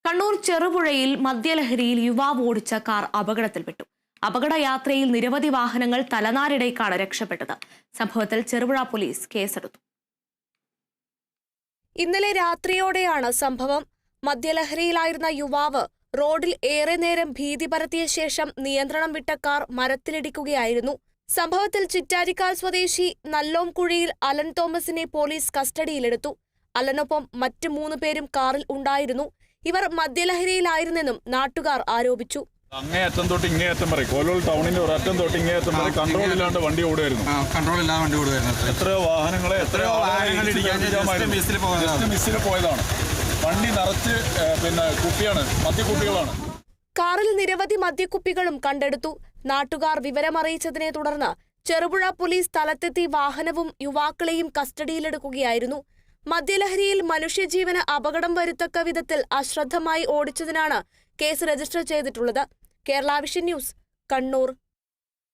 കണ്ണൂർ ചെറുപുഴയിൽ മദ്യലഹരിയിൽ യുവാവ് ഓടിച്ച കാർ അപകടത്തിൽപ്പെട്ടു. അപകടയാത്രയിൽ നിരവധി വാഹനങ്ങൾ തലനാരിടയ്ക്കാണ് രക്ഷപ്പെട്ടത്. സംഭവത്തിൽ ചെറുപുഴ പോലീസ് കേസെടുത്തു. ഇന്നലെ രാത്രിയോടെയാണ് സംഭവം. മദ്യലഹരിയിലായിരുന്ന യുവാവ് റോഡിൽ ഏറെ നേരം ഭീതി പരത്തിയ ശേഷം നിയന്ത്രണം വിട്ട കാർ മരത്തിലിടിക്കുകയായിരുന്നു. സംഭവത്തിൽ ചിറ്റാരിക്കാൽ സ്വദേശി നല്ലോംകുഴിയിൽ അലൻ തോമസിനെ പോലീസ് കസ്റ്റഡിയിലെടുത്തു. അലനൊപ്പം മറ്റ് 3 പേരും കാറിൽ ഉണ്ടായിരുന്നു. ഇവർ മദ്യലഹരിയിലായിരുന്നെന്നും നാട്ടുകാർ ആരോപിച്ചു. അങ്ങേയറ്റം തൊട്ട് ഇങ്ങേയറ്റം വരെ കോലോൾ ടൗണിന്റെ ഒരറ്റം തൊട്ട് ഇങ്ങേയറ്റം വരെ കൺട്രോളില്ലാണ്ട് വണ്ടി ഓടുമായിരുന്നു. എത്രയോ വാഹനങ്ങളെ മിസ്സിൽ പോയതാണ്. വണ്ടി നിറച്ച് കുപ്പിയാണ്, മദ്യക്കുപ്പികളാണ്. കാറിൽ നിരവധി മദ്യക്കുപ്പികളും കണ്ടെടുത്തു. നാട്ടുകാർ വിവരമറിയിച്ചതിനെ തുടർന്ന് ചെറുപുഴ പോലീസ് സ്ഥലത്തെത്തി വാഹനവും യുവാക്കളെയും കസ്റ്റഡിയിലെടുക്കുകയായിരുന്നു. മദ്യലഹരിയിൽ മനുഷ്യജീവന് അപകടം വരുത്തക്ക വിധത്തിൽ അശ്രദ്ധമായി ഓടിച്ചതിനാണ് കേസ് രജിസ്റ്റർ ചെയ്തിട്ടുള്ളത്. Kerala vision news, Kannur.